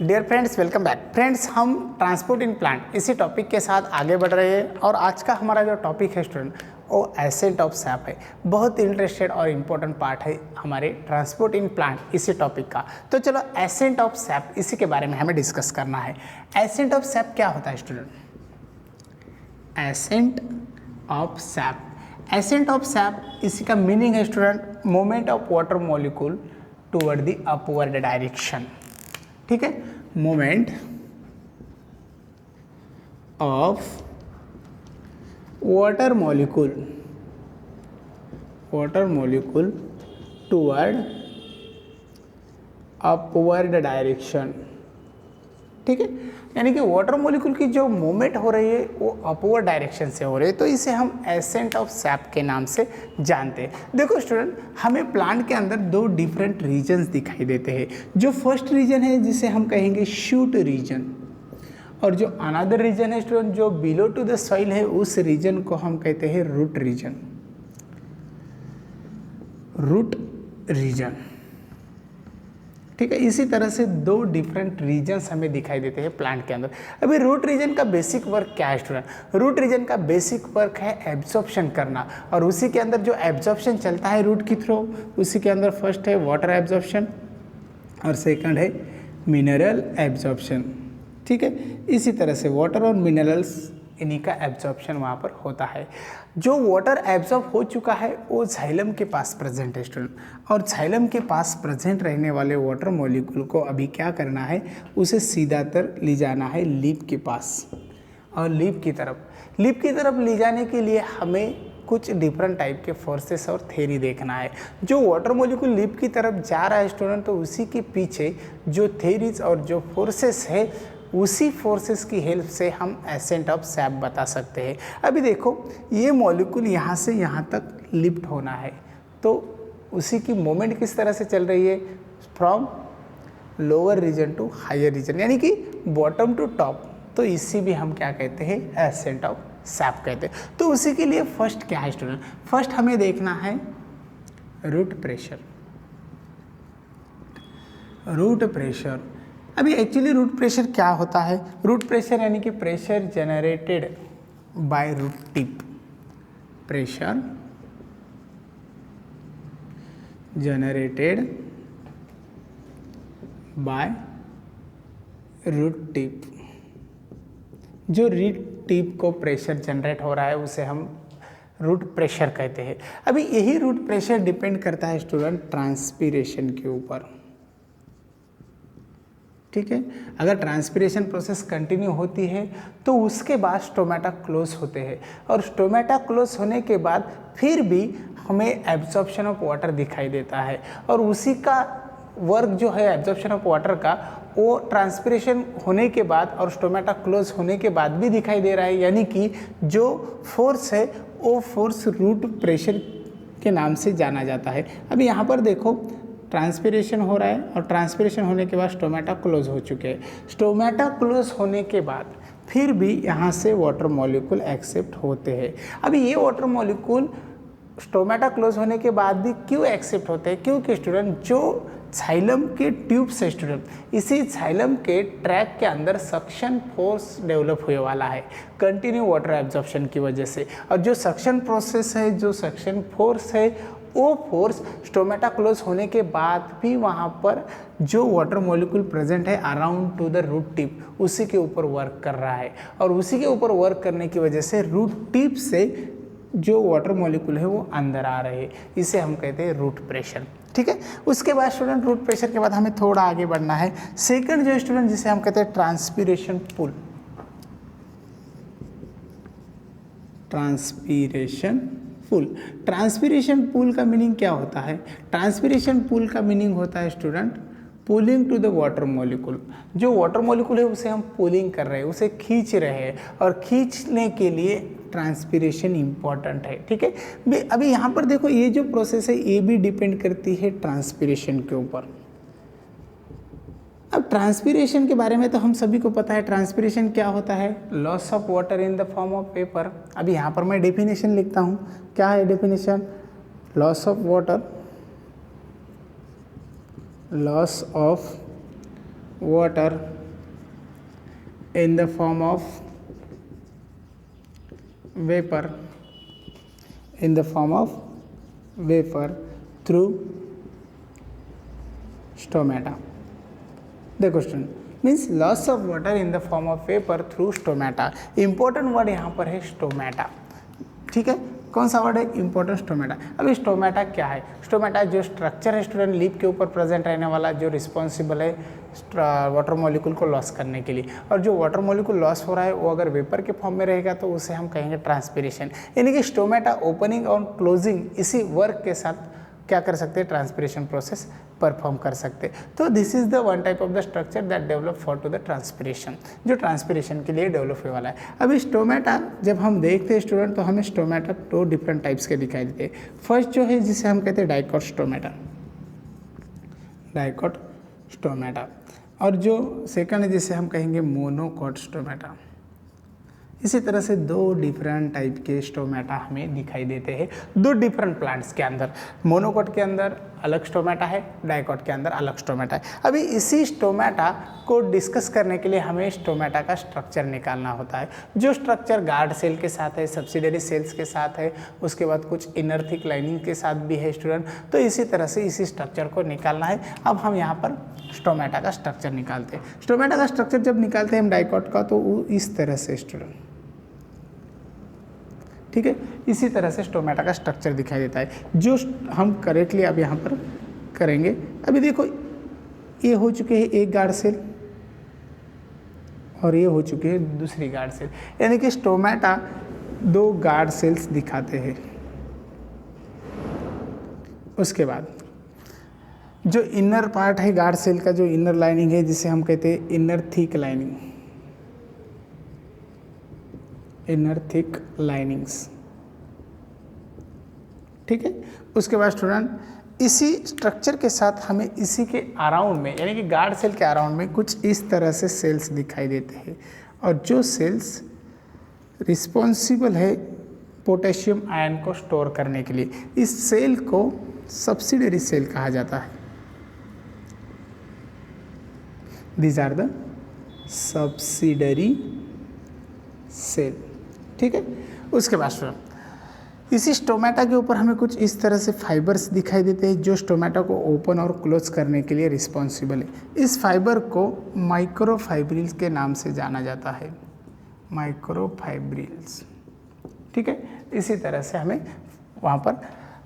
Dear friends, welcome back. Friends, हम transport in plant इसी topic के साथ आगे बढ़ रहे हैं और आज का हमारा जो टॉपिक है स्टूडेंट वो एसेंट ऑफ सैप है। बहुत इंटरेस्टेड और इम्पोर्टेंट पार्ट है हमारे ट्रांसपोर्ट इन प्लांट इसी टॉपिक का। तो चलो एसेंट ऑफ सैप इसी के बारे में हमें डिस्कस करना है। एसेंट ऑफ सैप क्या होता है student? Ascent of SAP, ascent of SAP इसी का मीनिंग है student moment of water molecule toward the upward direction. ठीक है, moment of water molecule toward upward direction. ठीक है, यानी कि वाटर मॉलिक्यूल की जो मूवमेंट हो रही है वो अपवर्ड डायरेक्शन से हो रही है, तो इसे हम एसेंट ऑफ सैप के नाम से जानते हैं। देखो स्टूडेंट, हमें प्लांट के अंदर दो डिफरेंट रीजन्स दिखाई देते हैं। जो फर्स्ट रीजन है जिसे हम कहेंगे शूट रीजन, और जो अनदर रीजन है स्टूडेंट जो बिलो टू द सॉइल है उस रीजन को हम कहते हैं रूट रीजन। रूट रीजन, ठीक है। इसी तरह से दो डिफरेंट रीजन्स हमें दिखाई देते हैं प्लांट के अंदर। अभी रूट रीजन का बेसिक वर्क क्या है स्टूडेंट? रूट रीजन का बेसिक वर्क है एब्जॉर्प्शन करना, और उसी के अंदर जो एब्जॉर्प्शन चलता है रूट की थ्रू, उसी के अंदर फर्स्ट है वाटर एब्जॉर्प्शन और सेकंड है मिनरल एब्जॉर्प्शन। ठीक है, इसी तरह से वाटर और मिनरल्स इन्हीं का एब्जॉर्प्शन वहाँ पर होता है। जो वाटर एब्जॉर्ब हो चुका है वो जाइलम के पास प्रेजेंट है स्टूडेंट, और जाइलम के पास प्रेजेंट रहने वाले वाटर मॉलिक्यूल को अभी क्या करना है, उसे सीधातर ले जाना है लीफ के पास और लीफ की तरफ ले जाने के लिए हमें कुछ डिफरेंट टाइप के फोर्सेस और थ्योरी देखना है। जो वाटर मॉलिक्यूल लीफ की तरफ जा रहा है स्टूडेंट, तो उसी के पीछे जो थ्योरीज और जो फोर्सेस है उसी फोर्सेस की हेल्प से हम एसेंट ऑफ सैप बता सकते हैं। अभी देखो, ये मॉलिक्यूल यहाँ से यहाँ तक लिफ्ट होना है, तो उसी की मोमेंट किस तरह से चल रही है, from lower region to higher region, यानी कि बॉटम टू टॉप। तो इसी भी हम क्या कहते हैं, एसेंट ऑफ सैप कहते हैं। तो उसी के लिए फर्स्ट क्या है स्टूडेंट? फर्स्ट हमें देखना है रूट प्रेशर। रूट प्रेशर, अभी एक्चुअली रूट प्रेशर क्या होता है? रूट प्रेशर यानी कि pressure generated by root tip. Pressure generated by root tip. जो रूट टिप को प्रेशर जनरेट हो रहा है उसे हम रूट प्रेशर कहते हैं। अभी यही रूट प्रेशर डिपेंड करता है स्टूडेंट ट्रांसपीरेशन के ऊपर। ठीक है, अगर ट्रांसपीरेशन प्रोसेस कंटिन्यू होती है तो उसके बाद स्टोमेटा क्लोज होते हैं, और स्टोमेटा क्लोज होने के बाद फिर भी हमें एब्जॉर्प्शन ऑफ वाटर दिखाई देता है, और उसी का वर्क जो है एब्जॉर्प्शन ऑफ वाटर का वो ट्रांसपीरेशन होने के बाद और स्टोमेटा क्लोज होने के बाद भी दिखाई दे रहा है। यानी कि जो फोर्स है वो फोर्स रूट प्रेशर के नाम से जाना जाता है। अभी यहाँ पर देखो, ट्रांसपीरेशन हो रहा है और ट्रांसपीरेशन होने के बाद स्टोमेटा क्लोज हो चुके हैं। स्टोमेटा क्लोज होने के बाद फिर भी यहाँ से वाटर मॉलिक्यूल एक्सेप्ट होते हैं। अभी ये वाटर मॉलिक्यूल स्टोमेटा क्लोज होने के बाद भी क्यों एक्सेप्ट होते हैं? क्योंकि स्टूडेंट जो जाइलम के ट्यूब्स है स्टूडेंट, इसी जाइलम के ट्रैक के अंदर सक्शन फोर्स डेवलप हुए वाला है कंटिन्यू वाटर एब्जॉर्प्शन की वजह से, और जो सक्शन प्रोसेस है, जो सक्शन फोर्स है, वो फोर्स स्टोमेटा क्लोज होने के बाद भी वहाँ पर जो वाटर मॉलिक्यूल प्रेजेंट है around to the root tip, उसी के ऊपर वर्क कर रहा है, और उसी के ऊपर वर्क करने की वजह से रूट टिप से जो वाटर मॉलिक्यूल है वो अंदर आ रहे हैं। इसे हम कहते हैं रूट प्रेशर। ठीक है, उसके बाद स्टूडेंट रूट प्रेशर के बाद हमें थोड़ा आगे बढ़ना है। सेकंड जो स्टूडेंट जिसे हम कहते हैं transpiration pull. Transpiration pull, transpiration pull का मीनिंग क्या होता है? ट्रांसपीरेशन पुल का मीनिंग होता है student pulling to the water molecule. जो वाटर मॉलिक्यूल है उसे हम पुलिंग कर रहे हैं, उसे खींच रहे हैं, और खींचने के लिए ट्रांसपीरेशन इम्पॉर्टेंट है। ठीक है, अभी यहाँ पर देखो, ये जो प्रोसेस है ये भी डिपेंड करती है ट्रांसपीरेशन के ऊपर। अब ट्रांसपीरेशन के बारे में तो हम सभी को पता है, ट्रांसपीरेशन क्या होता है? Loss of water in the form of paper. अभी यहाँ पर मैं डेफिनेशन लिखता हूँ। क्या है definition? Loss of water, loss of water in the form of vapor through stomata. देखो student means loss of water in the form of vapour through stomata. Important word यहाँ पर है स्टोमेटा, ठीक है। कौन सा वर्ड है? Important stomata. अभी स्टोमेटा क्या है? स्टोमेटा जो स्ट्रक्चर है स्टूडेंट लीफ के ऊपर प्रेजेंट रहने वाला, जो रिस्पॉन्सिबल है वाटर मॉलिक्यूल को लॉस करने के लिए। और जो वाटर मॉलिक्यूल लॉस हो रहा है वो अगर वेपर के फॉर्म में रहेगा तो उसे हम कहेंगे ट्रांसपिरेशन। यानी कि स्टोमेटा ओपनिंग और क्लोजिंग इसी वर्क के साथ क्या कर सकते हैं? ट्रांसपिरेशन प्रोसेस परफॉर्म कर सकते हैं। तो this is the one type of the structure that develop for to the transpiration, जो ट्रांसपिरेशन के लिए डेवलप होने वाला है। अभी स्टोमेटा जब हम देखते हैं स्टूडेंट तो हमें स्टोमेटा 2 डिफरेंट टाइप्स के दिखाई देते हैं। फर्स्ट जो है जिसे हम कहते हैं डाइकॉट स्टोमेटा, और जो सेकंड है जिसे हम कहेंगे मोनोकॉट स्टोमेटा। इसी तरह से 2 डिफरेंट टाइप के स्टोमेटा हमें दिखाई देते हैं 2 डिफरेंट प्लांट्स के अंदर। मोनोकॉट के अंदर अलग स्टोमेटा है, डाइकॉट के अंदर अलग स्टोमेटा है। अभी इसी स्टोमेटा को डिस्कस करने के लिए हमें स्टोमेटा का स्ट्रक्चर निकालना होता है, जो स्ट्रक्चर गार्ड सेल के साथ है, सब्सिडरी सेल्स के साथ है, उसके बाद कुछ इनर थिक लाइनिंग के साथ भी है स्टूडेंट। तो इसी तरह से इसी स्ट्रक्चर को निकालना है। अब हम यहाँ पर स्टोमेटा का स्ट्रक्चर निकालते हैं। स्टोमेटा का स्ट्रक्चर जब निकालते हैं हम डाइकॉट का, तो वो इस तरह से स्टूडेंट, ठीक है, इसी तरह से स्टोमेटा का स्ट्रक्चर दिखाई देता है, जो हम करेक्टली अब यहाँ पर करेंगे। अभी देखो ये हो चुके हैं एक गार्ड सेल और ये हो चुके हैं दूसरी गार्ड सेल, यानी कि स्टोमेटा 2 गार्ड सेल्स दिखाते हैं। उसके बाद जो इनर पार्ट है गार्ड सेल का, जो इनर लाइनिंग है जिसे हम कहते हैं इनर थिक लाइनिंग्स, ठीक है। उसके बाद स्टूडेंट इसी स्ट्रक्चर के साथ हमें इसी के अराउंड में, यानी कि गार्ड सेल के अराउंड में कुछ इस तरह से सेल्स दिखाई देते हैं, और जो सेल्स रिस्पॉन्सिबल है पोटेशियम आयन को स्टोर करने के लिए, इस सेल को सब्सिडरी सेल कहा जाता है। These are the subsidiary cell, ठीक है। उसके बाद स्टूडेंट इसी स्टोमेटा के ऊपर हमें कुछ इस तरह से फाइबर्स दिखाई देते हैं, जो स्टोमेटा को ओपन और क्लोज करने के लिए रिस्पॉन्सिबल है। इस फाइबर को माइक्रोफाइब्रिल्स के नाम से जाना जाता है, माइक्रोफाइब्रिल्स, ठीक है। इसी तरह से हमें वहाँ पर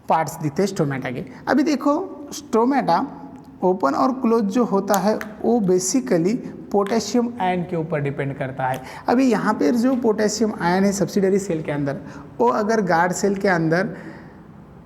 पार्ट्स दिखते हैं स्टोमेटा के। अभी देखो स्टोमेटा ओपन और क्लोज जो होता है वो बेसिकली पोटेशियम आयन के ऊपर डिपेंड करता है। अभी यहाँ पे जो पोटेशियम आयन है सब्सिडरी सेल के अंदर, वो अगर गार्ड सेल के अंदर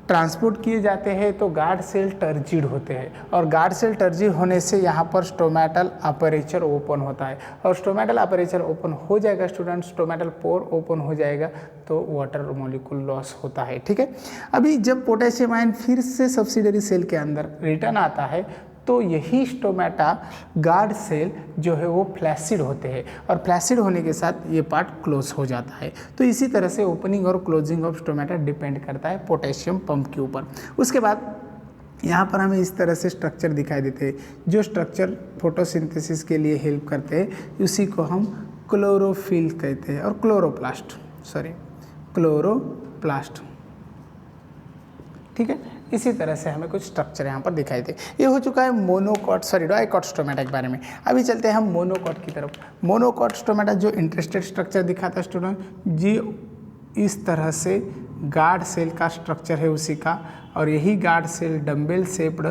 ट्रांसपोर्ट किए जाते हैं तो गार्ड सेल टर्जिड होते हैं, और गार्ड सेल टर्जिड होने से यहाँ पर स्टोमेटल अपर्चर ओपन होता है, और स्टोमेटल अपर्चर ओपन हो जाएगा स्टूडेंट, स्टोमेटल पोर ओपन हो जाएगा तो वाटर मॉलिक्यूल लॉस होता है, ठीक है। अभी जब पोटेशियम आयन फिर से सब्सिडरी सेल के अंदर रिटर्न आता है तो यही स्टोमेटा गार्ड सेल जो है वो फ्लैसिड होते हैं, और फ्लैसिड होने के साथ ये पार्ट क्लोज हो जाता है। तो इसी तरह से ओपनिंग और क्लोजिंग ऑफ स्टोमेटा डिपेंड करता है पोटेशियम पंप के ऊपर। उसके बाद यहाँ पर हमें इस तरह से स्ट्रक्चर दिखाई देते हैं, जो स्ट्रक्चर फोटोसिंथेसिस के लिए हेल्प करते हैं, उसी को हम क्लोरोफिल कहते हैं, और क्लोरोप्लास्ट, ठीक है। इसी तरह से हमें कुछ स्ट्रक्चर यहाँ पर दिखाई दे। ये हो चुका है डाइकॉट स्टोमेटा के बारे में। अभी चलते हैं हम मोनोकॉट की तरफ। मोनोकॉट स्टोमेटा जो इंटरेस्टेड स्ट्रक्चर दिखाता है स्टूडेंट जी, इस तरह से गार्ड सेल का स्ट्रक्चर है उसी का, और यही गार्ड सेल डम्बेल शेप्ड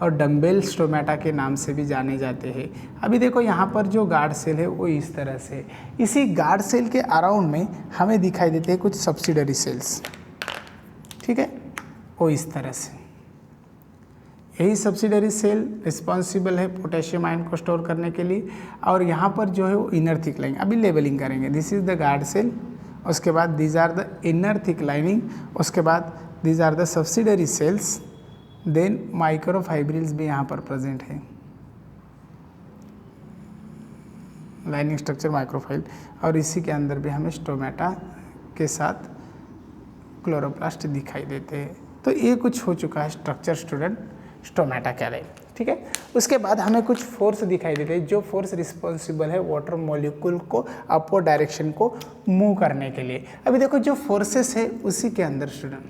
और डम्बेल स्टोमेटा के नाम से भी जाने जाते हैं। अभी देखो यहाँ पर जो गार्ड सेल है वो इस तरह से, इसी गार्ड सेल के अराउंड में हमें दिखाई देते हैं कुछ सब्सिडरी सेल्स, ठीक है, वो इस तरह से। यही सब्सिडरी सेल रिस्पॉन्सिबल है पोटेशियम आयन को स्टोर करने के लिए, और यहाँ पर जो है वो इनर थिक लाइनिंग, अभी लेबलिंग करेंगे। This is the guard cell, उसके बाद these are the inner thick lining, उसके बाद these are the subsidiary cells, then microfibrils भी यहाँ पर प्रेजेंट है, लाइनिंग स्ट्रक्चर माइक्रोफाइल, और इसी के अंदर भी हमें स्टोमेटा के साथ क्लोरोप्लास्ट दिखाई देते हैं। तो ये कुछ हो चुका है स्ट्रक्चर स्टूडेंट स्टोमेटा क्या रहे। ठीक है। उसके बाद हमें कुछ फोर्स दिखाई देते हैं जो फोर्स रिस्पॉन्सिबल है वाटर मॉलिक्यूल को अपवर्ड डायरेक्शन को मूव करने के लिए। अभी देखो जो फोर्सेस है उसी के अंदर स्टूडेंट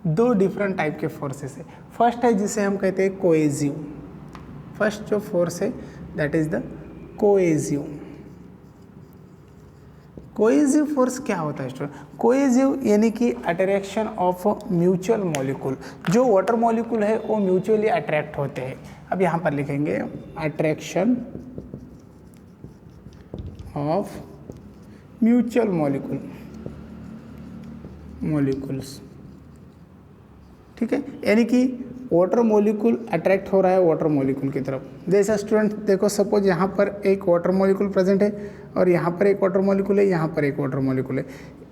दो डिफरेंट टाइप के फोर्सेस है। फर्स्ट है जिसे हम कहते हैं कोएजिव। फर्स्ट जो फोर्स है दैट इज द कोएजिव। कोएजिव फोर्स क्या होता है स्टूडेंट? कोएजिव यानी कि अट्रैक्शन ऑफ म्यूचुअल मॉलिक्यूल। जो वाटर मॉलिक्यूल है वो म्यूचुअली अट्रैक्ट होते हैं। अब यहाँ पर लिखेंगे अट्रैक्शन ऑफ म्यूचुअल मॉलिक्यूल्स, ठीक है। यानी कि वाटर मॉलिक्यूल अट्रैक्ट हो रहा है वाटर मॉलिक्यूल की तरफ। जैसा स्टूडेंट देखो सपोज यहाँ पर एक वाटर मॉलिक्यूल प्रेजेंट है और यहाँ पर एक वाटर मॉलिक्यूल है, यहाँ पर एक वाटर मॉलिक्यूल है।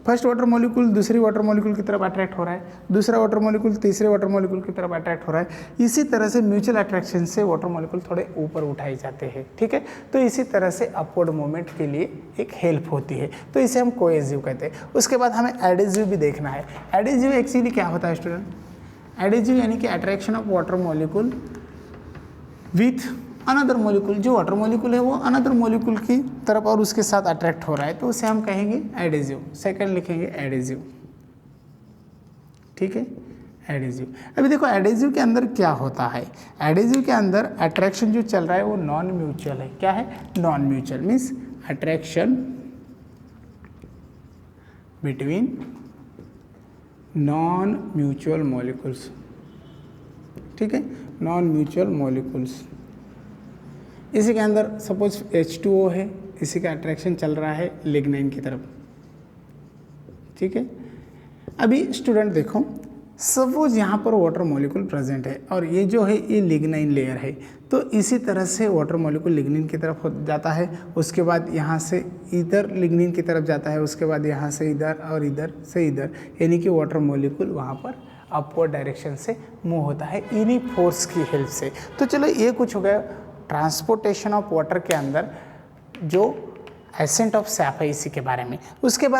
फर्स्ट वाटर मॉलिक्यूल दूसरी वाटर मॉलिक्यूल की तरफ अट्रैक्ट हो रहा है, दूसरा वाटर मॉलिक्यूल तीसरे वाटर मॉलिक्यूल की तरफ अट्रैक्ट हो रहा है। इसी तरह से म्यूचुअल अट्रैक्शन से वाटर मॉलिक्यूल थोड़े ऊपर उठाए जाते हैं, ठीक है। तो इसी तरह से अपवर्ड मूवमेंट के लिए एक हेल्प होती है, तो इसे हम कोएजिव कहते हैं। उसके बाद हमें एडेजिव भी देखना है। एडेजिव एक्चुअली क्या होता है स्टूडेंट? एडेजिव यानी कि attraction of water molecule with another molecule. जो वाटर मॉलिक्यूल है वो अनदर मॉलिक्यूल की तरफ और उसके साथ अट्रैक्ट हो रहा है, तो उसे हम कहेंगे एडेजिव। सेकंड लिखेंगे एडेजिव, ठीक है, एडेजिव। अभी देखो एडेजिव के अंदर क्या होता है। एडेजिव के अंदर अट्रैक्शन जो चल रहा है वो नॉन म्यूचुअल है। क्या है? Non mutual means attraction between non mutual molecules, ठीक है, नॉन म्यूचुअल मॉलिक्यूल्स। इसी के अंदर सपोज H2O है, इसी का अट्रैक्शन चल रहा है लिग्नाइन की तरफ, ठीक है। अभी स्टूडेंट देखो सपोज यहाँ पर वाटर मॉलिक्यूल प्रेजेंट है और ये जो है ये लिग्नाइन लेयर है, तो इसी तरह से वाटर मॉलिक्यूल लिग्निन की तरफ जाता है, उसके बाद यहाँ से इधर लिग्निन की तरफ जाता है, उसके बाद यहाँ से इधर और इधर से इधर, यानी कि वाटर मॉलिक्यूल वहाँ पर अपवर्ड डायरेक्शन से मूव होता है इन्हीं फोर्स की हेल्प से। तो चलो ये कुछ हो गया ट्रांसपोर्टेशन ऑफ वाटर के अंदर जो एसेंट ऑफ सैप है इसी के बारे में। उसके बाद